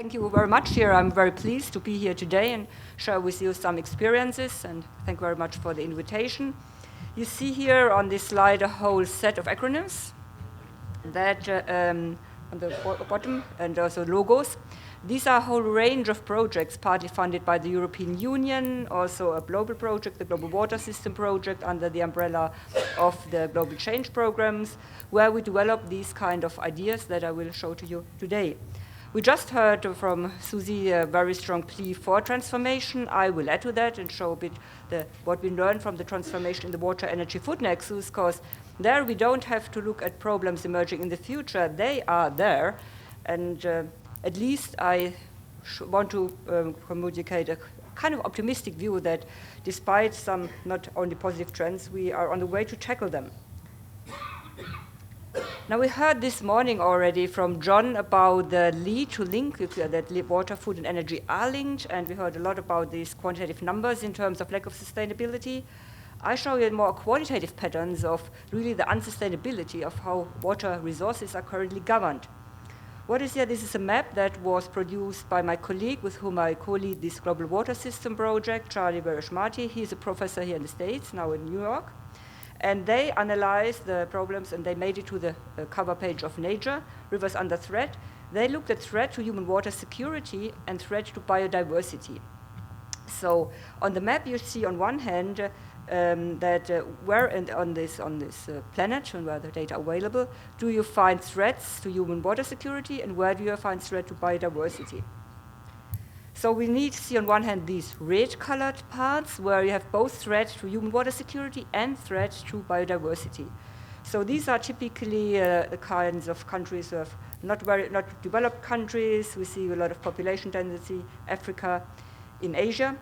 Thank you very much here. I'm very pleased to be here today and share with you some experiences, and thank you very much for the invitation. You see here on this slide a whole set of acronyms that on the bottom, and also logos. These are a whole range of projects, partly funded by the European Union, also a global project, the Global Water System Project, under the umbrella of the Global Change Programs, where we develop these kind of ideas that I will show to you today. We just heard from Susie a very strong plea for transformation. I will add to that and show a bit what we learned from the transformation in the water energy food nexus, because there we don't have to look at problems emerging in the future. They are there. And at least I want to communicate a kind of optimistic view that despite some not only positive trends, we are on the way to tackle them. Now, we heard this morning already from John about the lead to link, that water, food, and energy are linked, and we heard a lot about these quantitative numbers in terms of lack of sustainability. I show you more qualitative patterns of really the unsustainability of how water resources are currently governed. What is here? This is a map that was produced by my colleague with whom I co-lead this Global Water System project, Charlie Bereshmati. He's a professor here in the States, now in New York. And they analyzed the problems, and they made it to the cover page of Nature, Rivers Under Threat. They looked at threat to human water security and threat to biodiversity. So on the map, you see on one hand that where and on this planet, and where the data are available, do you find threats to human water security, and where do you find threat to biodiversity? So we need to see on one hand these red-colored parts where you have both threat to human water security and threat to biodiversity. So these are typically the kinds of countries who have not developed countries. We see a lot of population density, Africa, in Asia.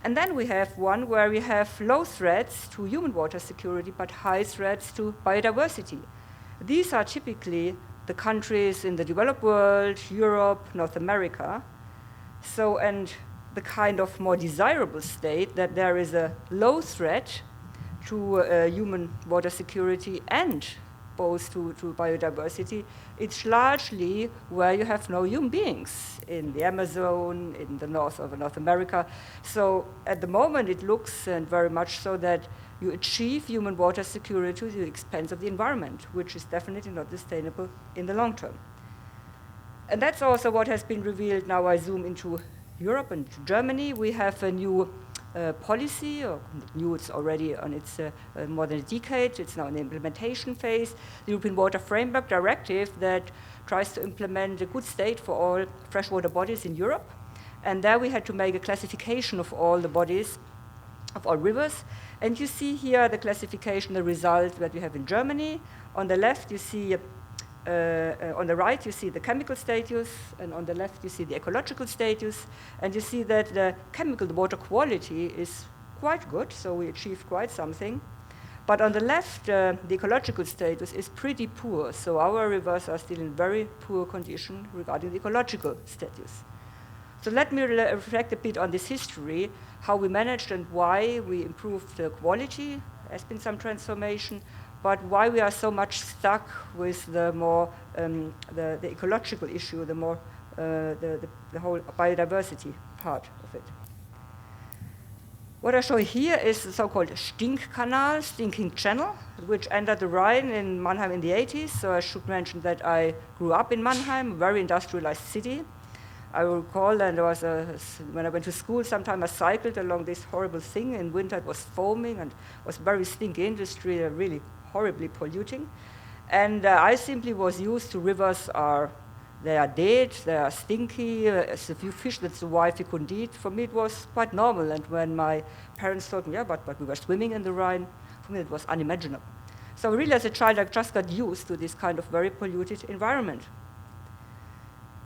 And then we have one where we have low threats to human water security but high threats to biodiversity. These are typically the countries in the developed world, Europe, North America. So, and the kind of more desirable state that there is a low threat to human water security and both to biodiversity, it's largely where you have no human beings, in the Amazon, in the north of North America. So at the moment it looks, and very much so, that you achieve human water security at the expense of the environment, which is definitely not sustainable in the long term. And that's also what has been revealed. Now I zoom into Europe and to Germany. We have a new policy, or new, it's already on its more than a decade. It's now in the implementation phase. The European Water Framework Directive that tries to implement a good state for all freshwater bodies in Europe. And there we had to make a classification of all the bodies, of all rivers. And you see here the classification, the result that we have in Germany. On the left, you see on the right, you see the chemical status, and on the left, you see the ecological status. And you see that the chemical, the water quality is quite good, so we achieved quite something. But on the left, the ecological status is pretty poor, so our rivers are still in very poor condition regarding the ecological status. So let me reflect a bit on this history, how we managed and why we improved the quality. There's been some transformation, but why we are so much stuck with the more the ecological issue, the more the whole biodiversity part of it. What I show here is the so-called Stinkkanal, stinking channel, which entered the Rhine in Mannheim in the 80s. So I should mention that I grew up in Mannheim, a very industrialized city. I recall that there was when I went to school, sometime I cycled along this horrible thing. In winter it was foaming and was very stinky industry, really horribly polluting. And I simply was used to rivers they are dead, they are stinky, there's a few fish that survive you couldn't eat. For me it was quite normal, and when my parents told me, yeah, but we were swimming in the Rhine, for me it was unimaginable. So really as a child I just got used to this kind of very polluted environment.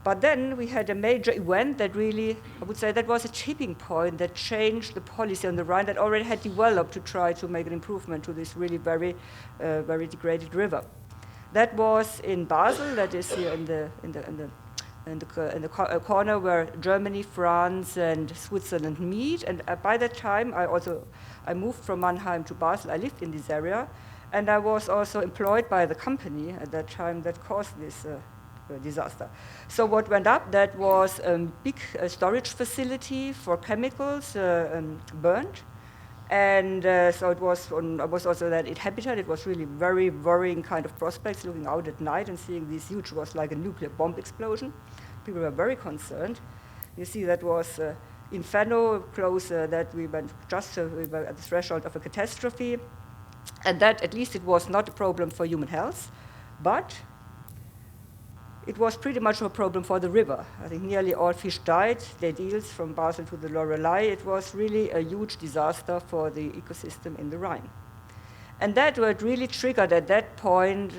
But then we had a major event that really, I would say, that was a tipping point that changed the policy on the Rhine that already had developed to try to make an improvement to this really very, very degraded river. That was in Basel, that is here in the corner where Germany, France, and Switzerland meet. And by that time, I moved from Mannheim to Basel. I lived in this area, and I was also employed by the company at that time that caused this disaster. So what went up, that was a big storage facility for chemicals burned. And so it was also that habitat. It was really very worrying kind of prospects, looking out at night and seeing these huge, was like a nuclear bomb explosion. People were very concerned. You see that was Inferno, close that we were at the threshold of a catastrophe. And that, at least it was not a problem for human health, but it was pretty much a problem for the river. I think nearly all fish died, dead eels from Basel to the Lorelei. It was really a huge disaster for the ecosystem in the Rhine. And that what really triggered at that point,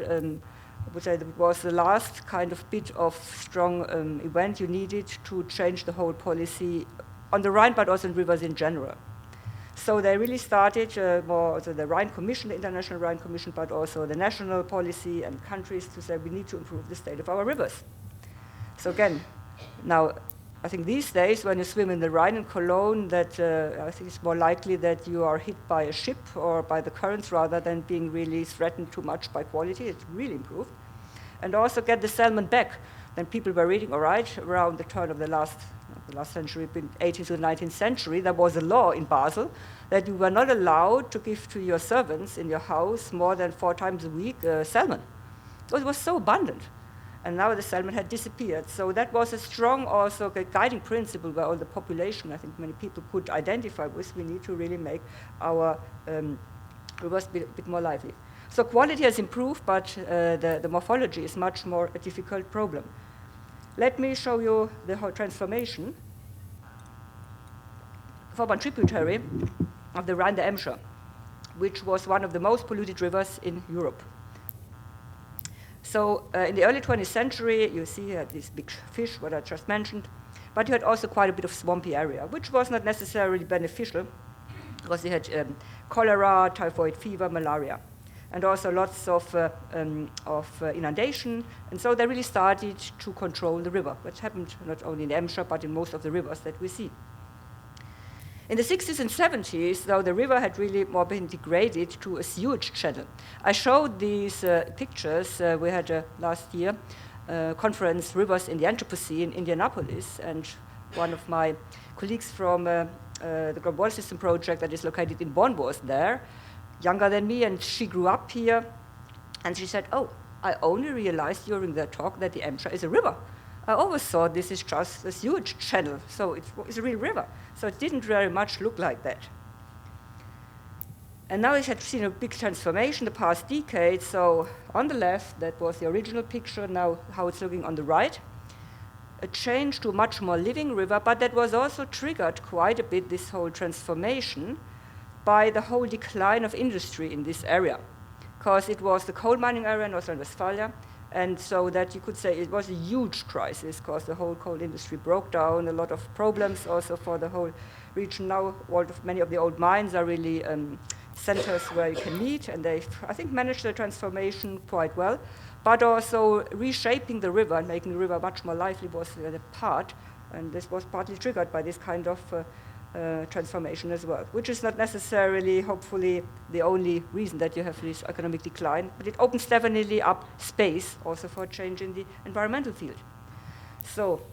which was the last kind of bit of strong event you needed to change the whole policy on the Rhine, but also in rivers in general. So they really started the Rhine Commission, the International Rhine Commission, but also the national policy and countries to say we need to improve the state of our rivers. So again, now I think these days when you swim in the Rhine in Cologne, that I think it's more likely that you are hit by a ship or by the currents rather than being really threatened too much by quality. It's really improved. And also get the salmon back. Then people were reading, all right, around the turn of the last century, 18th to the 19th century, there was a law in Basel that you were not allowed to give to your servants in your house more than 4 times a week salmon. It was so abundant. And now the salmon had disappeared. So that was a strong also guiding principle where all the population, I think many people could identify with. We need to really make our rivers a bit more lively. So quality has improved, but the morphology is much more a difficult problem. Let me show you the whole transformation for one tributary of the Rhine, the Emscher, which was one of the most polluted rivers in Europe. So in the early 20th century, you see these big fish, what I just mentioned, but you had also quite a bit of swampy area, which was not necessarily beneficial because you had cholera, typhoid fever, malaria, and also lots of inundation. And so they really started to control the river, which happened not only in Emscher, but in most of the rivers that we see. In the 60s and 70s, though, the river had really more been degraded to a sewage channel. I showed these pictures. We had last year conference, Rivers in the Anthropocene in Indianapolis, and one of my colleagues from the Global Water System project that is located in Bonn was there, younger than me, and she grew up here, and she said, oh, I only realized during the talk that the Emscher is a river. I always thought this is just a sewage channel, so it's a real river. So it didn't very much look like that. And now it had seen a big transformation the past decade. So on the left, that was the original picture, now how it's looking on the right. A change to a much more living river, but that was also triggered quite a bit, this whole transformation, by the whole decline of industry in this area, because it was the coal mining area in North Rhine-Westphalia, and so that you could say it was a huge crisis because the whole coal industry broke down, a lot of problems also for the whole region. Now many of the old mines are really centers where you can meet, and they've, I think, managed the transformation quite well, but also reshaping the river and making the river much more lively was the part, and this was partly triggered by this kind of transformation as well, which is not necessarily, hopefully, the only reason that you have this economic decline, but it opens definitely up space also for change in the environmental field. So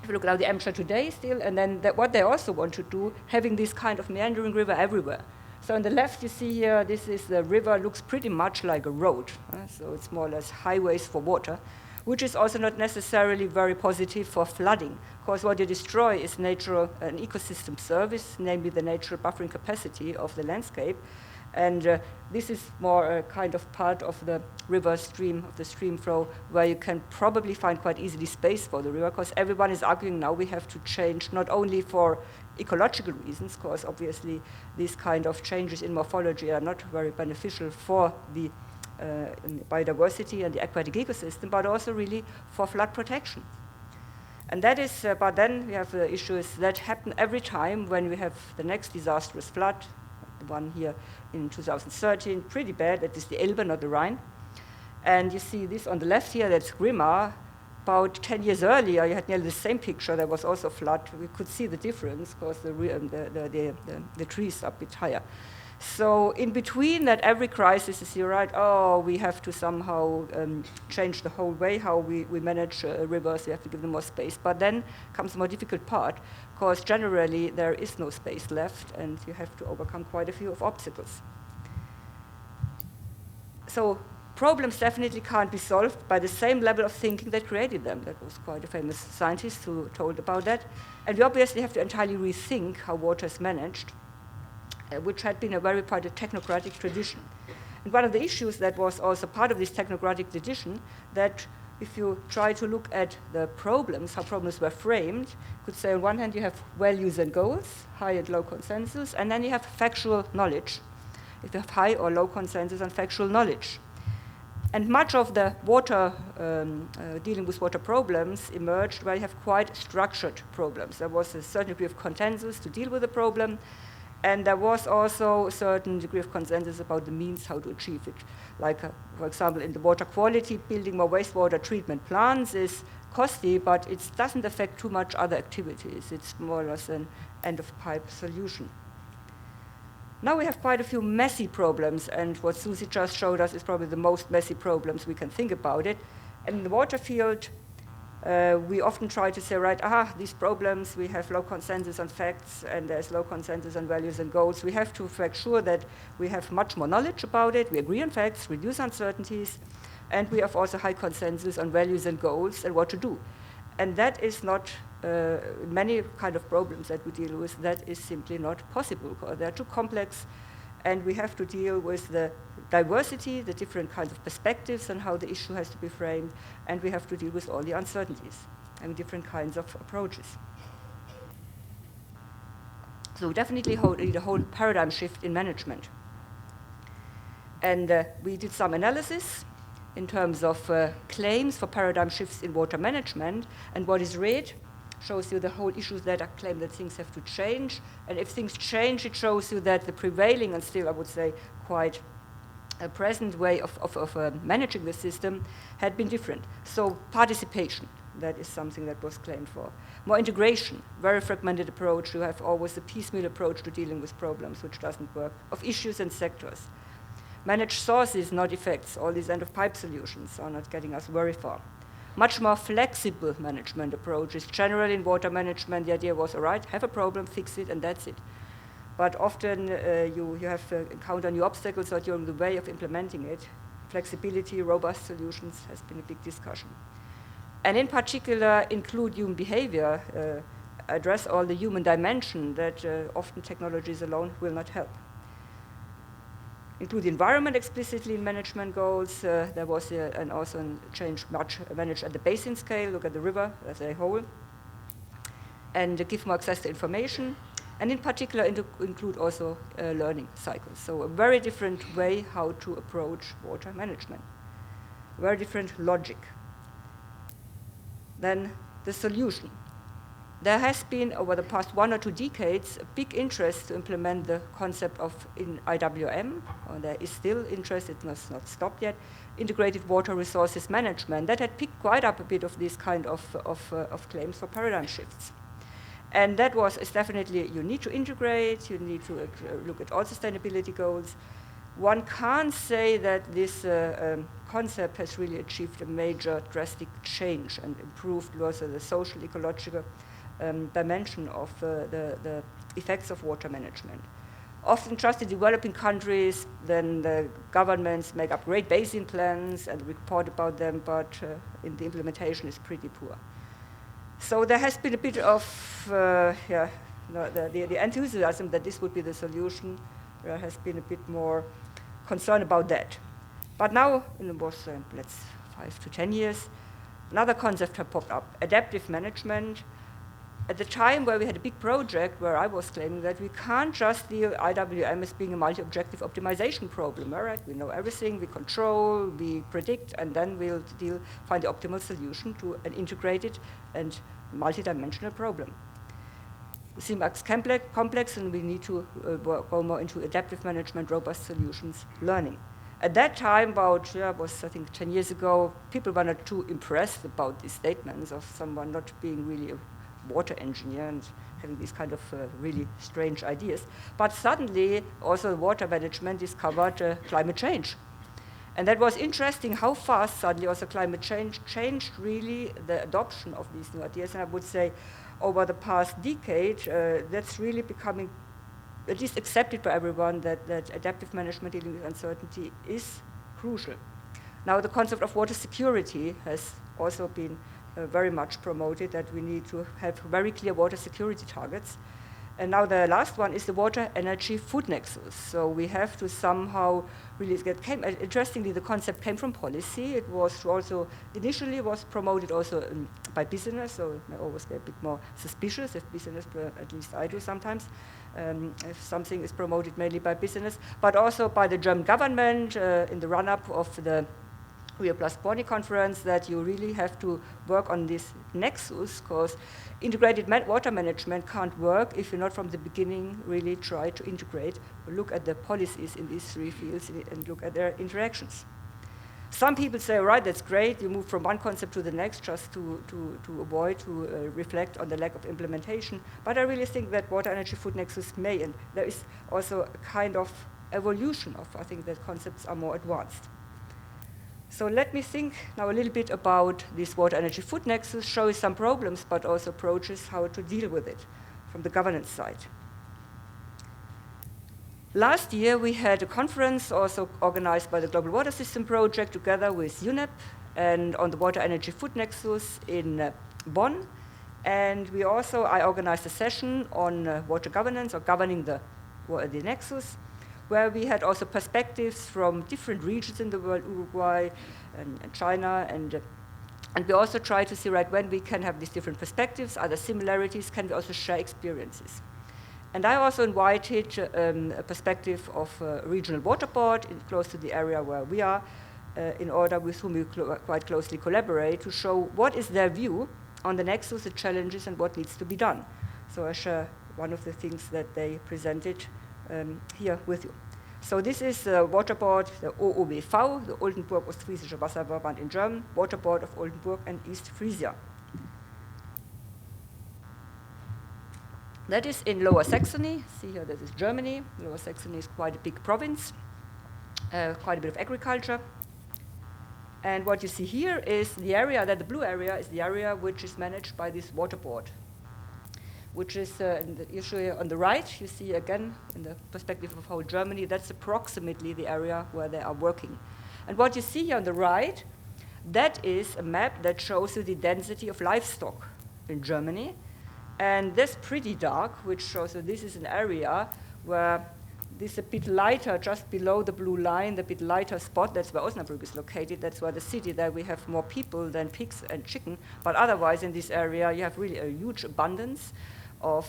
if you look at the Emscher today still, and then what they also want to do, having this kind of meandering river everywhere. So on the left you see here, this is the river, looks pretty much like a road, so it's more or less highways for water, which is also not necessarily very positive for flooding, because what you destroy is an ecosystem service, namely the natural buffering capacity of the landscape, and this is more a kind of part of the river stream, of the stream flow, where you can probably find quite easily space for the river, because everyone is arguing now we have to change not only for ecological reasons, because obviously these kind of changes in morphology are not very beneficial for the biodiversity and the aquatic ecosystem, but also really for flood protection. And that is, but then we have the issues that happen every time when we have the next disastrous flood, the one here in 2013, pretty bad, that is the Elbe, not the Rhine. And you see this on the left here, that's Grimma. About 10 years earlier, you had nearly the same picture, there was also flood. We could see the difference because the trees are a bit higher. So in between that, every crisis is, you're right, oh, we have to somehow change the whole way how we manage rivers, we have to give them more space. But then comes the more difficult part, because generally there is no space left, and you have to overcome quite a few of obstacles. So problems definitely can't be solved by the same level of thinking that created them. That was quite a famous scientist who told about that. And we obviously have to entirely rethink how water is managed, which had been a very part of technocratic tradition. And one of the issues that was also part of this technocratic tradition, that if you try to look at the problems, how problems were framed, you could say on one hand you have values and goals, high and low consensus, and then you have factual knowledge. If you have high or low consensus on factual knowledge. And much of the water, dealing with water problems emerged where you have quite structured problems. There was a certain degree of consensus to deal with the problem, and there was also a certain degree of consensus about the means how to achieve it. Like, for example, in the water quality, building more wastewater treatment plants is costly, but it doesn't affect too much other activities. It's more or less an end-of-pipe solution. Now we have quite a few messy problems, and what Susie just showed us is probably the most messy problems we can think about it. And in the water field, we often try to say, right, these problems, we have low consensus on facts, and there's low consensus on values and goals. We have to make sure that we have much more knowledge about it, we agree on facts, reduce uncertainties, and we have also high consensus on values and goals and what to do. And that is not, many kind of problems that we deal with, that is simply not possible, because they're too complex, and we have to deal with the diversity, the different kinds of perspectives on how the issue has to be framed, and we have to deal with all the uncertainties and different kinds of approaches. So we definitely need a whole paradigm shift in management. And we did some analysis in terms of claims for paradigm shifts in water management, and what is red shows you the whole issues that are claimed that things have to change, and if things change, it shows you that the prevailing and still, I would say, quite a present way of managing the system had been different. So participation, that is something that was claimed for. More integration, very fragmented approach. You have always a piecemeal approach to dealing with problems, which doesn't work, of issues and sectors. Managed sources, not effects. All these end-of-pipe solutions are not getting us very far. Much more flexible management approaches. Generally in water management, the idea was, all right, have a problem, fix it, and that's it. But often you have to encounter new obstacles or during the way of implementing it. Flexibility, robust solutions has been a big discussion. And in particular, include human behavior, address all the human dimension that often technologies alone will not help. Include the environment explicitly in management goals. There was also a change much managed at the basin scale, look at the river as a whole, and give more access to information, and in particular include also learning cycles. So a very different way how to approach water management, very different logic. Then the solution. There has been, over the past 1 or 2 decades, a big interest to implement the concept of, in IWM, or there is still interest, it has not stopped yet, integrated water resources management. That had picked quite up a bit of these kind of claims for paradigm shifts. And that is definitely, you need to integrate, you need to look at all sustainability goals. One can't say that this concept has really achieved a major drastic change and improved also the social, ecological dimension of the effects of water management. Often just in developing countries, then the governments make up great basin plans and report about them, but in the implementation is pretty poor. So there has been a bit of the enthusiasm that this would be the solution. There has been a bit more concern about that. But now, in the most, let's 5 to 10 years, another concept has popped up, adaptive management. At the time where we had a big project where I was claiming that we can't just deal IWM as being a multi-objective optimization problem, all right? We know everything, we control, we predict, and then we'll find the optimal solution to an integrated and multidimensional problem. It seems complex, and we need to go more into adaptive management, robust solutions, learning. At that time, about, was I think 10 years ago, people were not too impressed about these statements of someone not being really water engineer and having these kind of really strange ideas. But suddenly, also water management discovered climate change. And that was interesting how fast suddenly also climate change changed really the adoption of these new ideas. And I would say over the past decade, that's really becoming at least accepted by everyone that adaptive management dealing with uncertainty is crucial. Now the concept of water security has also been very much promoted, that we need to have very clear water security targets. And now the last one is the water, energy, food nexus. So we have to somehow really interestingly, the concept came from policy. It was also, initially was promoted also by business, so I always get a bit more suspicious if business, at least I do sometimes, if something is promoted mainly by business, but also by the German government in the run-up of the Rio Plus 20 conference, that you really have to work on this nexus, because integrated water management can't work if you not from the beginning really try to integrate, look at the policies in these three fields and look at their interactions. Some people say, right, that's great, you move from one concept to the next just to avoid, to reflect on the lack of implementation. But I really think that water, energy, food nexus may, and there is also a kind of evolution of, I think that concepts are more advanced. So let me think now a little bit about this water, energy, food nexus, show you some problems, but also approaches how to deal with it from the governance side. Last year, we had a conference also organized by the Global Water System Project together with UNEP and on the water, energy, food nexus in Bonn. And I organized a session on water governance or governing the nexus, where we had also perspectives from different regions in the world, Uruguay and China, and we also try to see, right, when we can have these different perspectives, are there similarities, can we also share experiences? And I also invited a perspective of a regional water board close to the area where we are, in order with whom we quite closely collaborate, to show what is their view on the nexus, the challenges, and what needs to be done. So I share one of the things that they presented here with you. So this is the water board, the OOBV, the Oldenburg Ostfriesische Wasserverband in German, water board of Oldenburg and East Frisia. That is in Lower Saxony. See here, this is Germany. Lower Saxony is quite a big province, quite a bit of agriculture. And what you see here is the area, that the blue area is the area which is managed by this water board, which is in the issue on the right. You see again, in the perspective of whole Germany, that's approximately the area where they are working. And what you see here on the right, that is a map that shows you the density of livestock in Germany. And this pretty dark, which shows you this is an area where this a bit lighter, just below the blue line, the bit lighter spot, that's where Osnabrück is located. That's where the city, there we have more people than pigs and chicken. But otherwise in this area, you have really a huge abundance of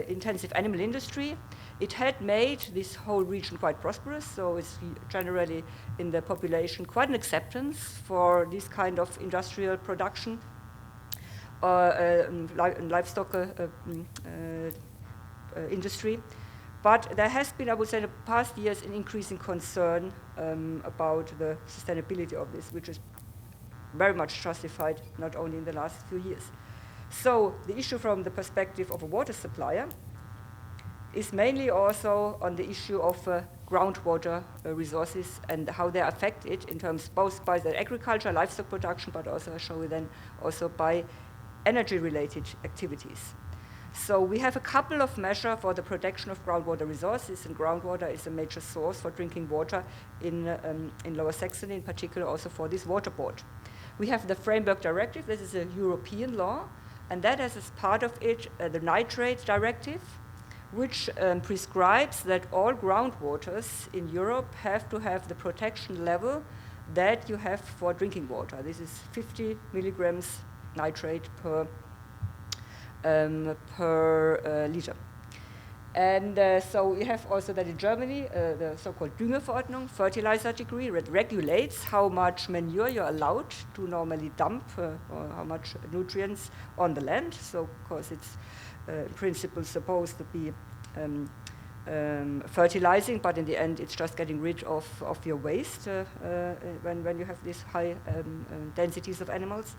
intensive animal industry. It had made this whole region quite prosperous, so it's generally in the population quite an acceptance for this kind of industrial production, livestock industry. But there has been, I would say, in the past years, an increasing concern about the sustainability of this, which is very much justified, not only in the last few years. So the issue from the perspective of a water supplier is mainly also on the issue of groundwater resources and how they are affected in terms both by the agriculture, livestock production, but also I show you then also by energy-related activities. So we have a couple of measures for the protection of groundwater resources, and groundwater is a major source for drinking water in Lower Saxony, in particular also for this water board. We have the Framework Directive. This is a European law, and that has as part of it the Nitrate Directive, which prescribes that all groundwaters in Europe have to have the protection level that you have for drinking water. This is 50 milligrams nitrate per liter. And so we have also that in Germany, the so-called Düngeverordnung, fertilizer decree, that regulates how much manure you're allowed to normally dump, or how much nutrients on the land. So, of course, it's in principle supposed to be fertilizing, but in the end, it's just getting rid of your waste when you have these high densities of animals.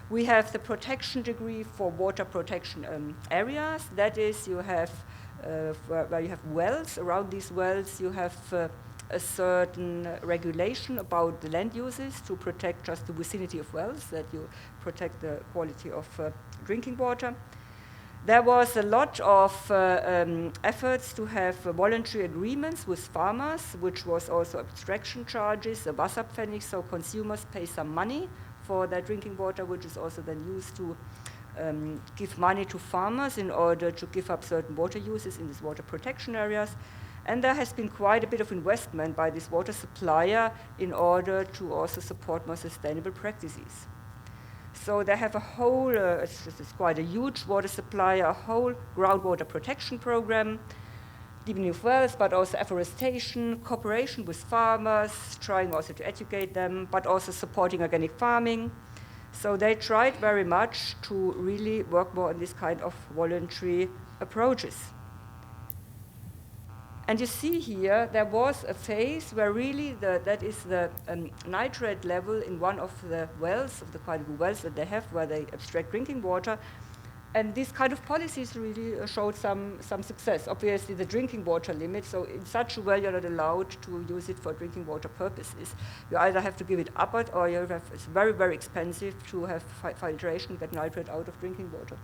We have the protection degree for water protection areas. That is, you have where you have wells. Around these wells, you have a certain regulation about the land uses to protect just the vicinity of wells, that you protect the quality of drinking water. There was a lot of efforts to have voluntary agreements with farmers, which was also abstraction charges, a Wasserpfennig, so consumers pay some money for their drinking water, which is also then used to give money to farmers in order to give up certain water uses in these water protection areas. And there has been quite a bit of investment by this water supplier in order to also support more sustainable practices. So they have a whole, it's quite a huge water supplier, a whole groundwater protection program, deepening of wells, but also afforestation, cooperation with farmers, trying also to educate them, but also supporting organic farming. So they tried very much to really work more on this kind of voluntary approaches. And you see here, there was a phase where really that is the nitrate level in one of the wells, of the kind of wells that they have, where they abstract drinking water. And these kind of policies really showed some success. Obviously, the drinking water limit, so in such a well, you're not allowed to use it for drinking water purposes. You either have to give it up, or you have, it's very, very expensive to have filtration, get nitrate out of drinking water.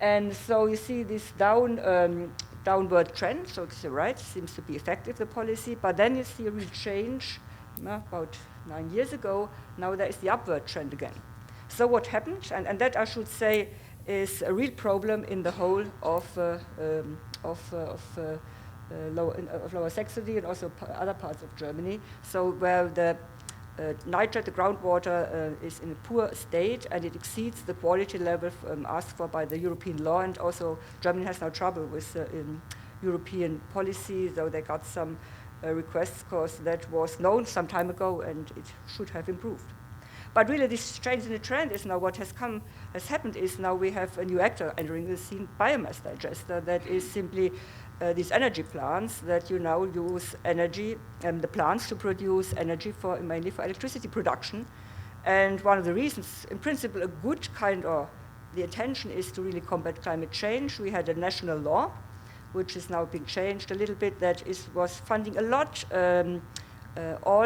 And so you see this downward trend, so to the right, seems to be effective, the policy, but then you see a real change about 9 years ago. Now there is the upward trend again. So what happened, and that I should say is a real problem in the whole of Lower Saxony and also other parts of Germany, so where the nitrate, the groundwater, is in a poor state, and it exceeds the quality level asked for by the European law, and also Germany has now trouble with European policy, though they got some requests, because that was known some time ago, and it should have improved. But really, this change in the trend is now what has happened is now we have a new actor entering the scene, biomass digester, that is simply these energy plants that you now use energy, the plants to produce energy for mainly for electricity production. And one of the reasons, in principle, a good kind of the intention is to really combat climate change. We had a national law, which is now being changed a little bit, that was funding a lot all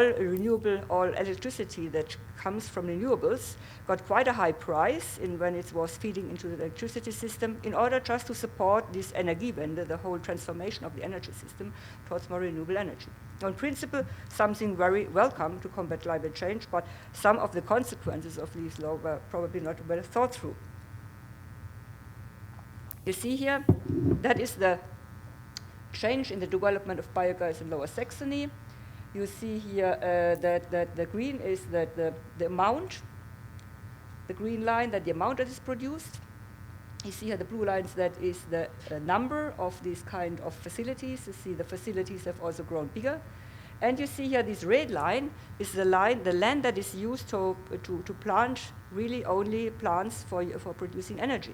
electricity that comes from renewables got quite a high price when it was feeding into the electricity system in order just to support this Energiewende, the whole transformation of the energy system towards more renewable energy. Now, in principle, something very welcome to combat climate change, but some of the consequences of these laws were probably not well thought through. You see here, that is the change in the development of biogas in Lower Saxony. You see here that the green is that the amount, the green line, that the amount that is produced. You see here the blue lines, that is the number of these kind of facilities. You see the facilities have also grown bigger. And you see here this red line is the land that is used to plant really only plants for producing energy.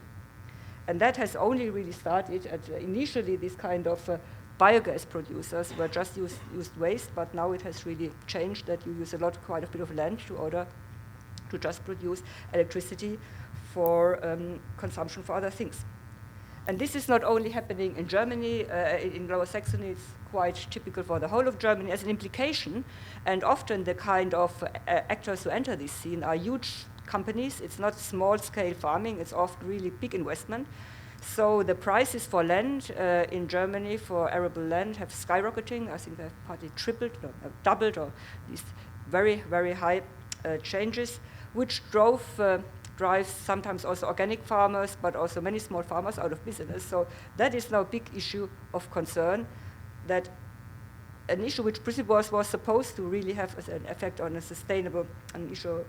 And that has only really started at initially this kind of biogas producers were just used waste, but now it has really changed that you use quite a bit of land in order to just produce electricity for consumption for other things. And this is not only happening in Germany, in Lower Saxony, it's quite typical for the whole of Germany as an implication, and often the kind of actors who enter this scene are huge companies. It's not small-scale farming, it's often really big investment. So the prices for land in Germany, for arable land, have skyrocketing. I think they've partly doubled, or these very, very high changes, which drives sometimes also organic farmers, but also many small farmers out of business. So that is now a big issue of concern, that an issue which was supposed to really have an effect on a sustainable, an issue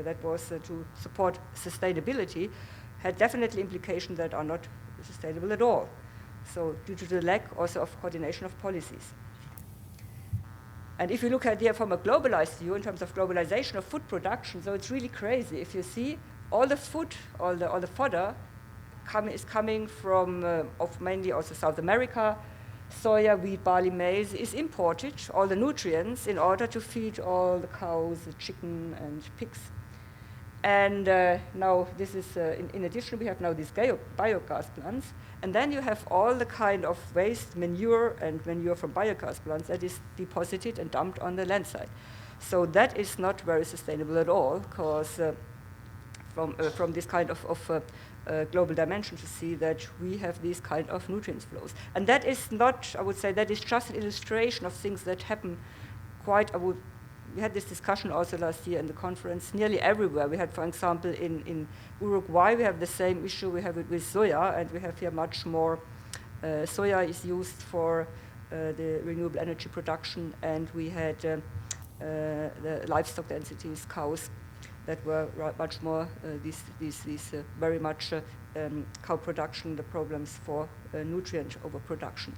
that was to support sustainability, had definitely implications that are not sustainable at all. So due to the lack also of coordination of policies. And if you look at here from a globalized view in terms of globalization of food production, so it's really crazy. If you see all the food, all the fodder is coming from mainly also South America. Soya, wheat, barley, maize is imported, all the nutrients, in order to feed all the cows, the chicken and pigs. And now this is, in addition, we have now these biogas plants. And then you have all the kind of waste, manure and manure from biogas plants that is deposited and dumped on the land side. So that is not very sustainable at all, because from this kind of global dimension to see that we have these kind of nutrient flows. And that is not, I would say, that is just an illustration of things that happen quite, we had this discussion also last year in the conference, nearly everywhere. We had, for example, in Uruguay, we have the same issue. We have it with soya, and we have here much more. Soya is used for the renewable energy production, and we had the livestock densities, cows, that were much more very much cow production, the problems for nutrient overproduction.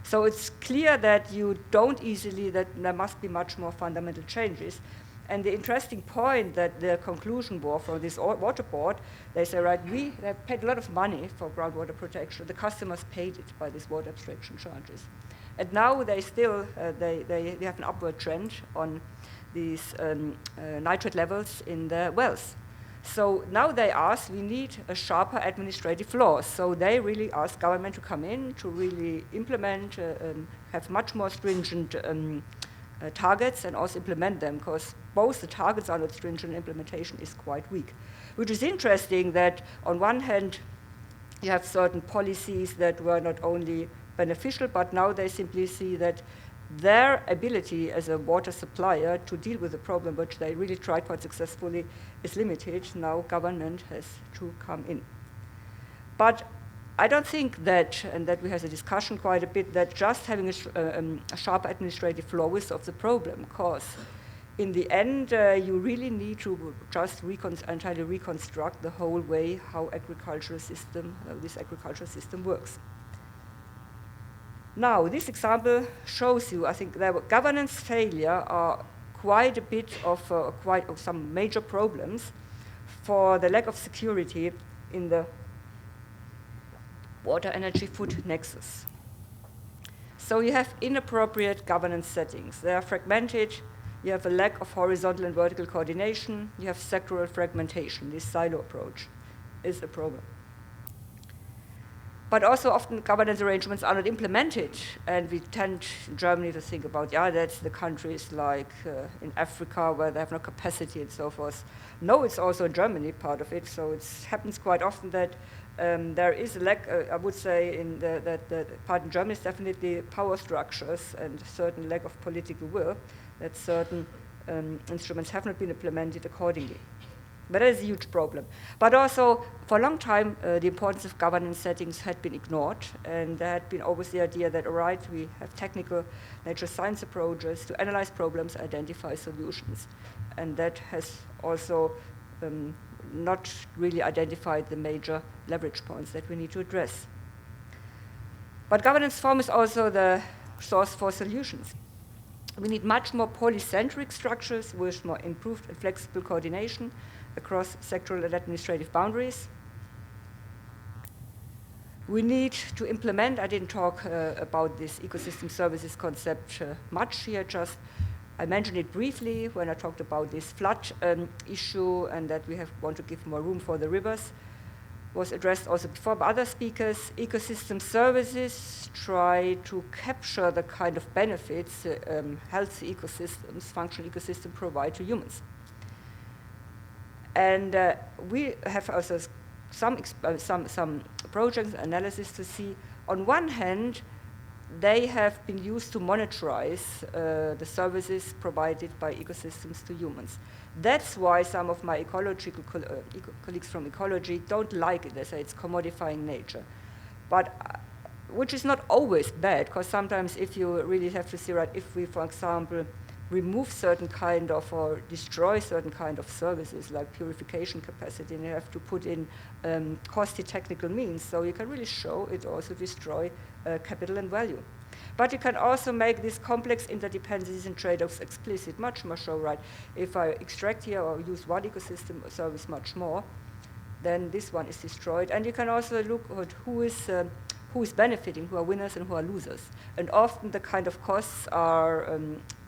So it's clear that you don't easily, that there must be much more fundamental changes. And the interesting point that the conclusion was from this water board, they say, right, we have paid a lot of money for groundwater protection. The customers paid it by these water abstraction charges. And now they still, they have an upward trend on these nitrate levels in the wells. So now they ask, we need a sharper administrative law. So they really ask government to come in to really implement, have much more stringent targets and also implement them, because both the targets are not stringent, implementation is quite weak. Which is interesting that on one hand, you have certain policies that were not only beneficial, but now they simply see that their ability as a water supplier to deal with the problem, which they really tried quite successfully, is limited. Now government has to come in. But I don't think that, and that we had a discussion quite a bit, that just having a sharp administrative law will solve the problem, because in the end, you really need to just entirely reconstruct the whole way how this agricultural system works. Now, this example shows you, I think, that governance failure are quite a bit of some major problems for the lack of security in the water energy food nexus. So you have inappropriate governance settings. They are fragmented. You have a lack of horizontal and vertical coordination. You have sectoral fragmentation. This silo approach is a problem. But also often governance arrangements are not implemented, and we tend in Germany to think about, that's the countries like in Africa where they have no capacity and so forth. No, it's also in Germany part of it, so it happens quite often that there is a lack, I would say, that the part in Germany is definitely power structures and certain lack of political will, that certain instruments have not been implemented accordingly. But that is a huge problem. But also, for a long time, the importance of governance settings had been ignored, and there had been always the idea that, all right, we have technical nature science approaches to analyze problems, identify solutions. And that has also not really identified the major leverage points that we need to address. But governance form is also the source for solutions. We need much more polycentric structures with more improved and flexible coordination across sectoral and administrative boundaries. We need to implement, I didn't talk about this ecosystem services concept much here, just I mentioned it briefly when I talked about this flood issue, and that we want to give more room for the rivers. Was addressed also before by other speakers. Ecosystem services try to capture the kind of benefits healthy ecosystems, functional ecosystems provide to humans. And we have also some project analysis to see, on one hand, they have been used to monetize the services provided by ecosystems to humans. That's why some of my ecological colleagues from ecology don't like it. They say it's commodifying nature. But which is not always bad, because sometimes if you really have to see, right, if we, for example, remove certain kind of or destroy certain kind of services like purification capacity, and you have to put in costly technical means, so you can really show it also destroy capital and value. But you can also make these complex interdependencies and trade-offs explicit, much more so, right? If I extract here or use one ecosystem service much more, then this one is destroyed. And you can also look at who is who is benefiting, who are winners and who are losers. And often the kind of costs are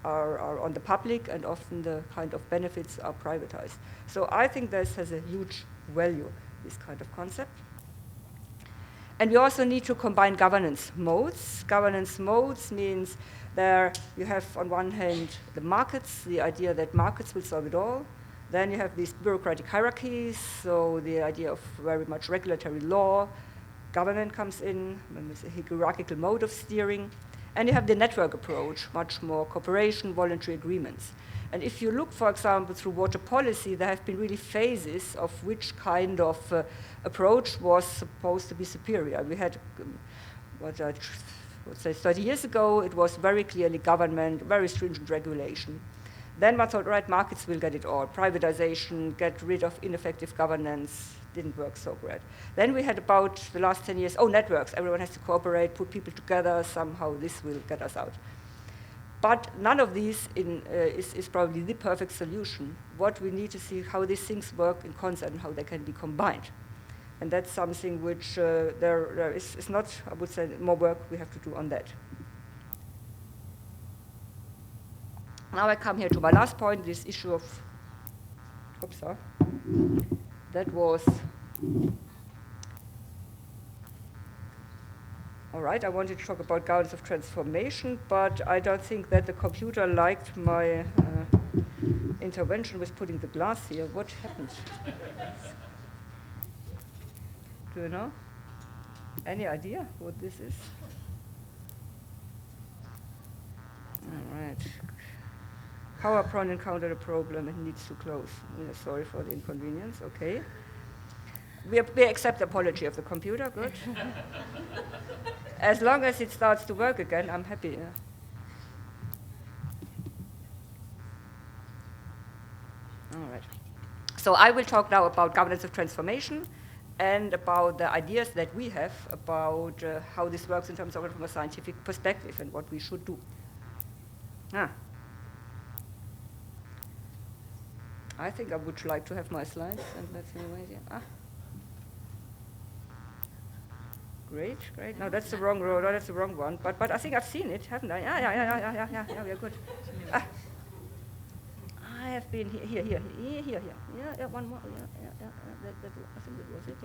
on the public, and often the kind of benefits are privatized. So I think this has a huge value, this kind of concept. And we also need to combine governance modes. Governance modes means there you have, on one hand, the markets, the idea that markets will solve it all. Then you have these bureaucratic hierarchies, so the idea of very much regulatory law. Government comes in, it's a hierarchical mode of steering. And you have the network approach, much more cooperation, voluntary agreements. And if you look, for example, through water policy, there have been really phases of which kind of approach was supposed to be superior. We had, what I would say 30 years ago, it was very clearly government, very stringent regulation. Then one thought, right, markets will get it all. Privatization, get rid of ineffective governance, didn't work so great. Then we had about the last 10 years, networks. Everyone has to cooperate, put people together, somehow this will get us out. But none of these is probably the perfect solution. What we need to see how these things work in concert and how they can be combined. And that's something which there is not, I would say, more work we have to do on that. Now I come here to my last point, this issue of, that was, all right, I wanted to talk about governance of transformation, but I don't think that the computer liked my intervention with putting the glass here. What happened? Do you know? Any idea what this is? All right. PowerPoint encountered a problem and needs to close. Sorry for the inconvenience, okay. We accept the apology of the computer, good. As long as it starts to work again, I'm happy. Yeah. All right. So I will talk now about governance of transformation and about the ideas that we have about how this works in terms of it from a scientific perspective and what we should do. I think I would like to have my slides, and let's wait here. Great, great. No, that's the wrong road. No, that's the wrong one. But I think I've seen it, haven't I? Yeah. We are good. I have been here. Yeah. One more. Yeah. I think that was it.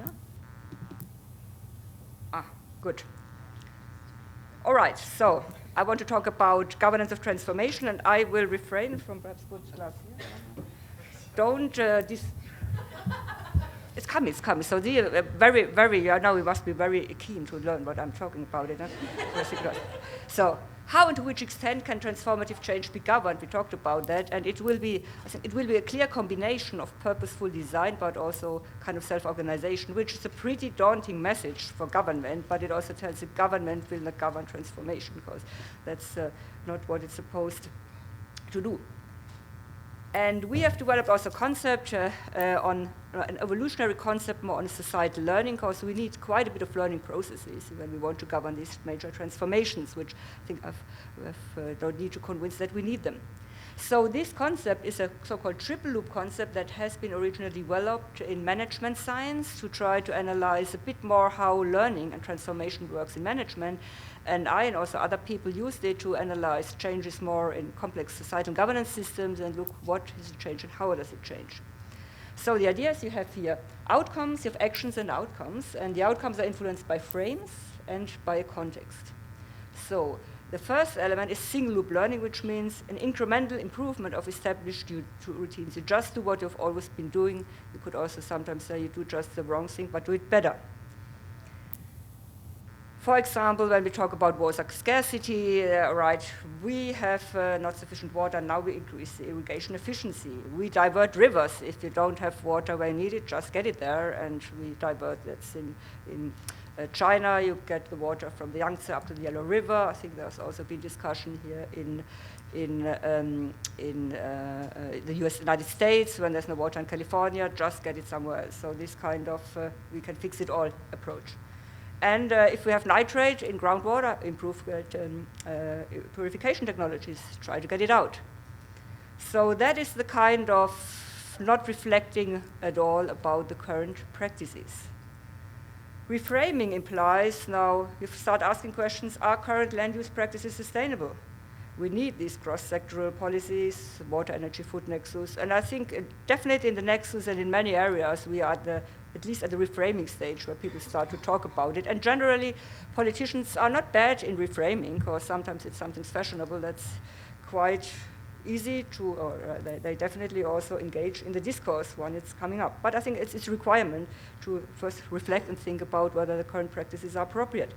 Yeah. Good. All right. So I want to talk about governance of transformation, and I will refrain from perhaps put glass here. Don't It's coming. So the very, now we must be very keen to learn what I'm talking about. So how and to which extent can transformative change be governed? We talked about that, and I think it will be a clear combination of purposeful design, but also kind of self-organization, which is a pretty daunting message for government, but it also tells that government will not govern transformation, because that's not what it's supposed to do. And we have developed also a concept on an evolutionary concept more on societal learning, because we need quite a bit of learning processes when we want to govern these major transformations, which I think don't need to convince that we need them. So this concept is a so-called triple loop concept that has been originally developed in management science to try to analyze a bit more how learning and transformation works in management. And I and also other people used it to analyze changes more in complex societal governance systems and look what is it change and how does it change. So the idea is you have here outcomes, you have actions and outcomes, and the outcomes are influenced by frames and by a context. So the first element is single loop learning, which means an incremental improvement of established routines. You just do what you've always been doing. You could also sometimes say you do just the wrong thing, but do it better. For example, when we talk about water scarcity, we have not sufficient water, now we increase the irrigation efficiency. We divert rivers. If you don't have water where you need it, just get it there, and we divert. That's in China, you get the water from the Yangtze up to the Yellow River. I think there's also been discussion here in the United States, when there's no water in California, just get it somewhere else. So this kind of we can fix it all approach. And if we have nitrate in groundwater, improve purification technologies, try to get it out. So that is the kind of not reflecting at all about the current practices. Reframing implies now you start asking questions, are current land use practices sustainable? We need these cross-sectoral policies, water, energy, food nexus, and I think definitely in the nexus and in many areas we are at least at the reframing stage where people start to talk about it. And generally, politicians are not bad in reframing, because sometimes it's something fashionable that's quite easy to, or they definitely also engage in the discourse when it's coming up. But I think it's a requirement to first reflect and think about whether the current practices are appropriate.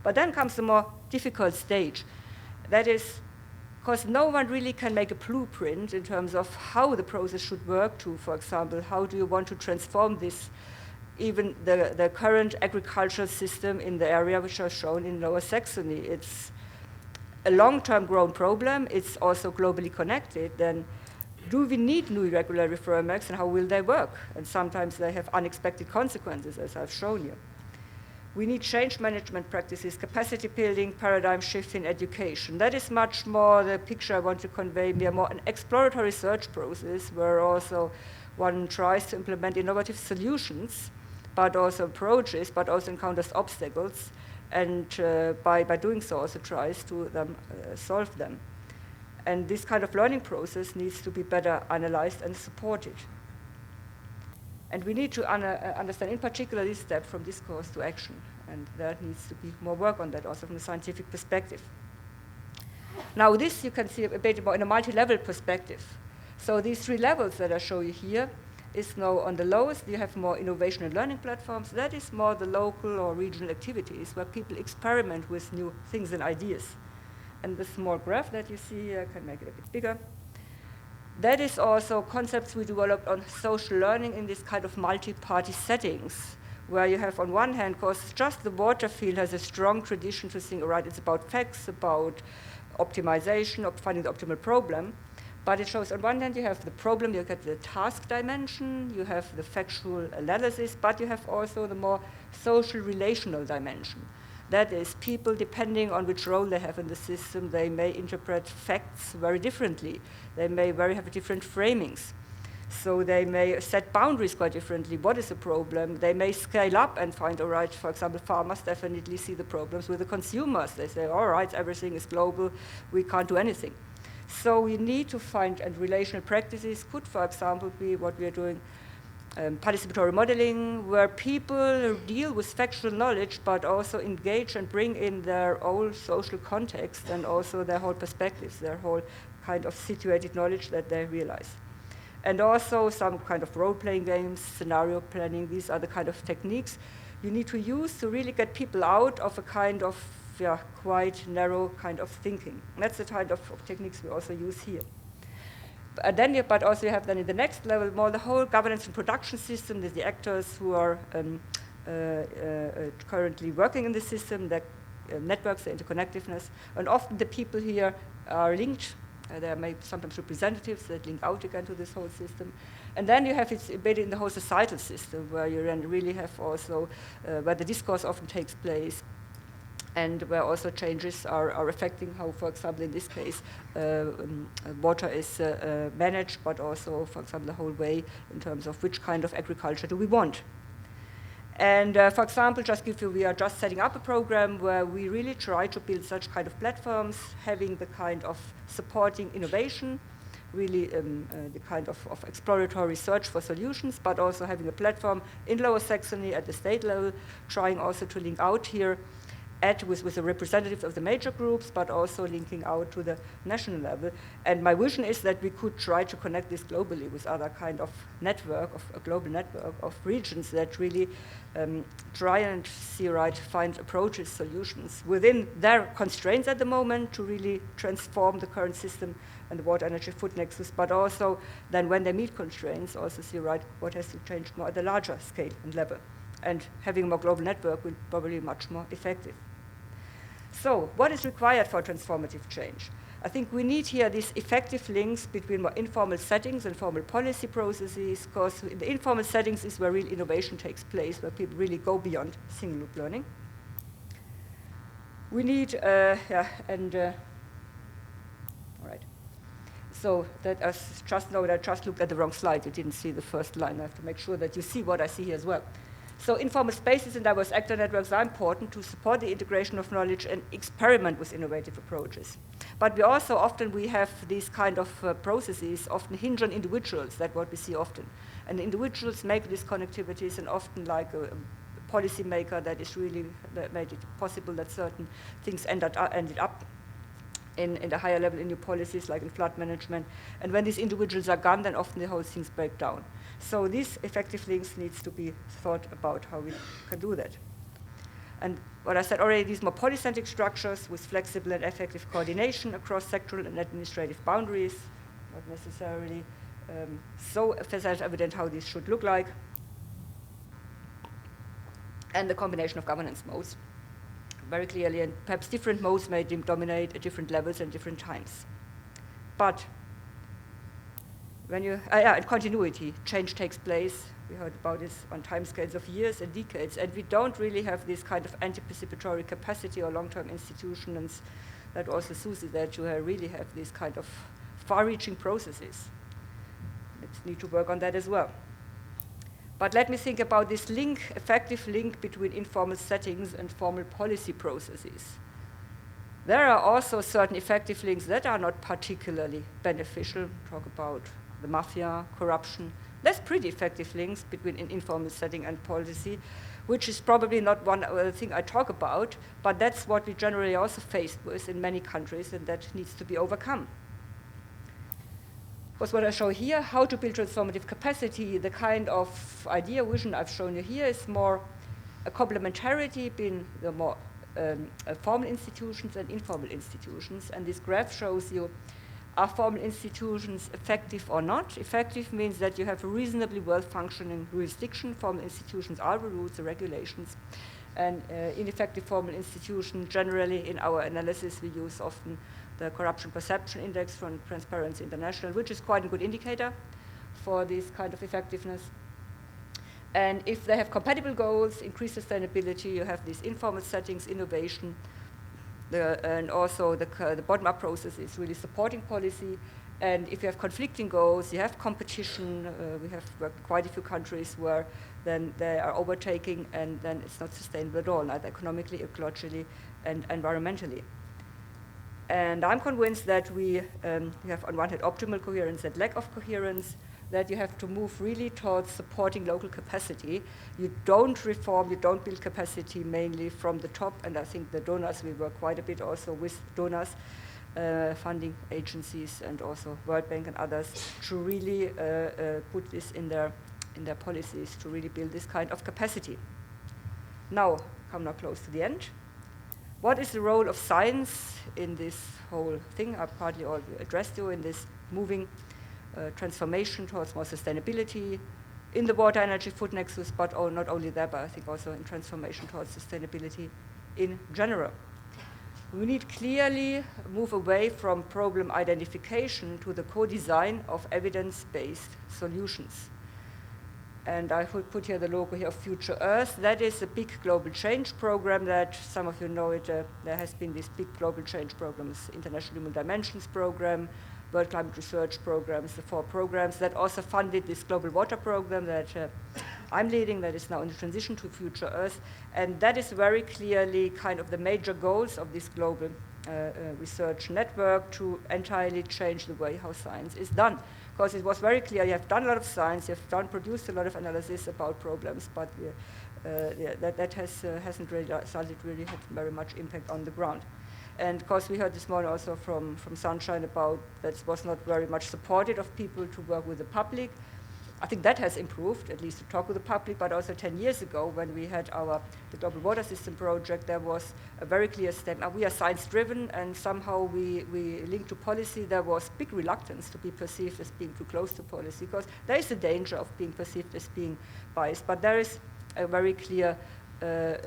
But then comes the more difficult stage. That is, because no one really can make a blueprint in terms of how the process should work to, for example, how do you want to transform this, even the current agricultural system in the area which are shown in Lower Saxony. It's a long-term grown problem. It's also globally connected. Then do we need new regulatory frameworks and how will they work? And sometimes they have unexpected consequences, as I've shown you. We need change management practices, capacity building, paradigm shift in education. That is much more the picture I want to convey. We are more an exploratory research process where also one tries to implement innovative solutions, but also approaches, but also encounters obstacles, and by doing so also tries to solve them. And this kind of learning process needs to be better analyzed and supported. And we need to understand in particular this step from discourse to action. And there needs to be more work on that also from a scientific perspective. Now this you can see a bit more in a multi-level perspective. So these 3 levels that I show you here is now on the lowest, you have more innovation and learning platforms. That is more the local or regional activities where people experiment with new things and ideas. And the small graph that you see here, I can make it a bit bigger. That is also concepts we developed on social learning in this kind of multi-party settings, where you have on one hand, because just the water field has a strong tradition to think, all right, it's about facts, about optimization, of finding the optimal problem. But it shows on one hand you have the problem, you get the task dimension, you have the factual analysis, but you have also the more social relational dimension. That is, people, depending on which role they have in the system, they may interpret facts very differently. They may have different framings. So they may set boundaries quite differently. What is the problem? They may scale up and find, all right, for example, farmers definitely see the problems with the consumers. They say, all right, everything is global, we can't do anything. So we need to find, and relational practices could, for example, be what we are doing, participatory modeling, where people deal with factual knowledge, but also engage and bring in their own social context and also their whole perspectives, their whole kind of situated knowledge that they realize. And also some kind of role-playing games, scenario planning, these are the kind of techniques you need to use to really get people out of a kind of quite narrow kind of thinking. And that's the kind of techniques we also use here. But also you have then in the next level more the whole governance and production system, the actors who are currently working in the system, the networks, the interconnectedness, and often the people here are linked. There may be sometimes representatives that link out again to this whole system. And then you have it embedded in the whole societal system, where you then really have also, where the discourse often takes place, and where also changes are affecting how, for example, in this case, water is managed, but also, for example, the whole way in terms of which kind of agriculture do we want. And for example, we are just setting up a program where we really try to build such kind of platforms, having the kind of supporting innovation, really the kind of exploratory search for solutions, but also having a platform in Lower Saxony at the state level, trying also to link out here with the representatives of the major groups, but also linking out to the national level. And my vision is that we could try to connect this globally with other kind of network, of a global network of regions that really try and find approaches, solutions within their constraints at the moment to really transform the current system and the water, energy, food nexus, but also then when they meet constraints, also see what has to change more at a larger scale and level. And having a more global network will probably be much more effective. So what is required for transformative change? I think we need here these effective links between more informal settings and formal policy processes, because in the informal settings is where real innovation takes place, where people really go beyond single loop learning. We need, all right. So that I just know that I just looked at the wrong slide. You didn't see the first line. I have to make sure that you see what I see here as well. So informal spaces and diverse actor networks are important to support the integration of knowledge and experiment with innovative approaches. But we have these kind of processes often hinge on individuals. That's what we see often. And individuals make these connectivities, and often like a policymaker that made it possible that certain things ended up in the higher level in new policies, like in flood management. And when these individuals are gone, then often the whole things break down. So these effective links needs to be thought about how we can do that. And what I said already, these more polycentric structures with flexible and effective coordination across sectoral and administrative boundaries, not necessarily so self-evident how this should look like. And the combination of governance modes, very clearly, and perhaps different modes may dominate at different levels and different times. But when in continuity, change takes place. We heard about this on timescales of years and decades, and we don't really have this kind of anticipatory capacity or long-term institutions that also Susie that you really have these kind of far-reaching processes. Let's need to work on that as well. But let me think about this effective link between informal settings and formal policy processes. There are also certain effective links that are not particularly beneficial. Talk about the mafia, corruption. There's pretty effective links between an informal setting and policy, which is probably not one thing I talk about, but that's what we generally also faced with in many countries, and that needs to be overcome. Was what I show here, how to build transformative capacity. The kind of idea, vision I've shown you here is more a complementarity between the more formal institutions and informal institutions. And this graph shows you, are formal institutions effective or not? Effective means that you have a reasonably well-functioning jurisdiction. Formal institutions are the rules, the regulations. And ineffective formal institutions, generally in our analysis, we use often the Corruption Perception Index from Transparency International, which is quite a good indicator for this kind of effectiveness. And if they have compatible goals, increased sustainability, you have these informal settings, innovation, and also the bottom-up process is really supporting policy. And if you have conflicting goals, you have competition. We have worked quite a few countries where then they are overtaking, and then it's not sustainable at all, neither economically, ecologically, and environmentally. And I'm convinced that we have on one hand optimal coherence and lack of coherence, that you have to move really towards supporting local capacity. You don't reform, you don't build capacity mainly from the top, and I think the donors, we work quite a bit also with donors, funding agencies, and also World Bank and others, to really put this in their policies, to really build this kind of capacity. Now, come now close to the end. What is the role of science in this whole thing? I partly already addressed you in this moving transformation towards more sustainability in the water energy food nexus, but not only that, but I think also in transformation towards sustainability in general. We need clearly move away from problem identification to the co-design of evidence-based solutions. And I will put here the logo here of Future Earth. That is a big global change program that some of you know it. There has been these big global change programs, International Human Dimensions Program, World Climate Research Programs, the 4 programs that also funded this global water program that I'm leading, that is now in the transition to Future Earth. And that is very clearly kind of the major goals of this global research network, to entirely change the way how science is done. Because it was very clear, you have done a lot of science, you have produced a lot of analysis about problems, but that hasn't really resulted, really had very much impact on the ground. And of course, we heard this morning also from Sunshine about that it was not very much supported of people to work with the public. I think that has improved, at least to talk with the public, but also 10 years ago when we had the Global Water System project, there was a very clear statement. We are science-driven, and somehow we link to policy. There was big reluctance to be perceived as being too close to policy, because there is a danger of being perceived as being biased, but there is a very clear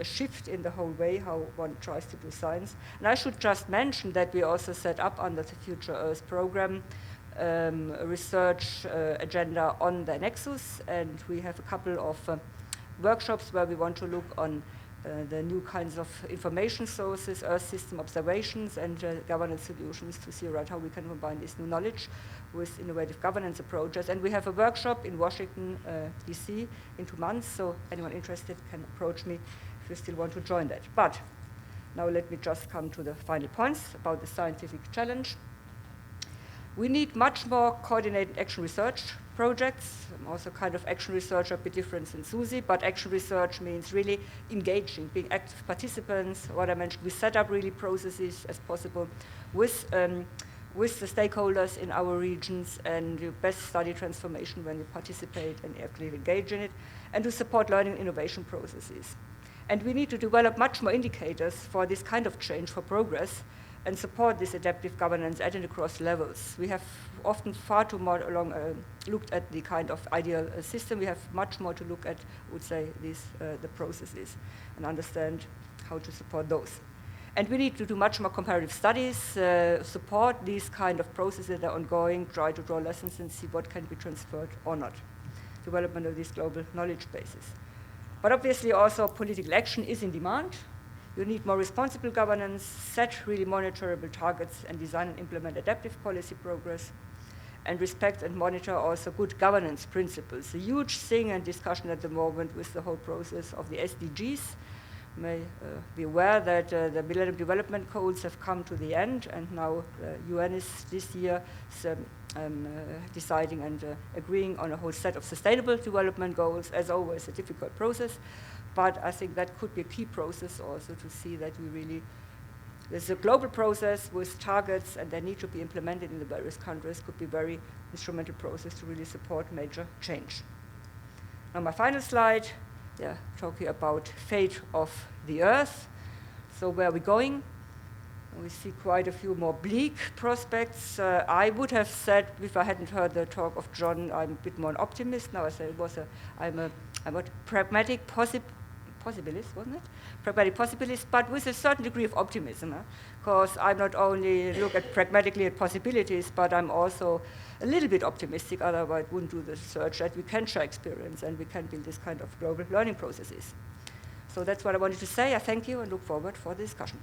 shift in the whole way how one tries to do science. And I should just mention that we also set up under the Future Earth program a research agenda on the nexus, and we have a couple of workshops where we want to look on the new kinds of information sources, Earth system observations, and governance solutions to see how we can combine this new knowledge with innovative governance approaches. And we have a workshop in Washington, D.C. in 2 months, so anyone interested can approach me if you still want to join that. But now let me just come to the final points about the scientific challenge. We need much more coordinated action research projects. I'm also kind of action researcher, a bit different than Susie, but action research means really engaging, being active participants. What I mentioned, we set up really processes as possible with the stakeholders in our regions, and you best study transformation when you participate and actively engage in it, and to support learning and innovation processes. And we need to develop much more indicators for this kind of change, for progress, and support this adaptive governance at and across levels. We have often far too more looked at the kind of ideal system. We have much more to look at, I would say, the processes and understand how to support those. And we need to do much more comparative studies, support these kind of processes that are ongoing, try to draw lessons and see what can be transferred or not. Development of these global knowledge bases. But obviously also political action is in demand. You need more responsible governance, set really monitorable targets, and design and implement adaptive policy progress, and respect and monitor also good governance principles. A huge thing and discussion at the moment with the whole process of the SDGs. You may be aware that the Millennium Development Goals have come to the end, and now the UN is this year deciding and agreeing on a whole set of sustainable development goals. As always, a difficult process. But I think that could be a key process also to see that we really, there's a global process with targets and they need to be implemented in the various countries, could be a very instrumental process to really support major change. Now my final slide, talking about fate of the Earth. So where are we going? We see quite a few more bleak prospects. I would have said, if I hadn't heard the talk of John, I'm a bit more an optimist. Now I say I'm a pragmatic possibilist, wasn't it? Pragmatic possibilist, but with a certain degree of optimism, because I not only look at pragmatically at possibilities, but I'm also a little bit optimistic, otherwise I wouldn't do the research, that we can share experience and we can build this kind of global learning processes. So that's what I wanted to say. I thank you and look forward for the discussion.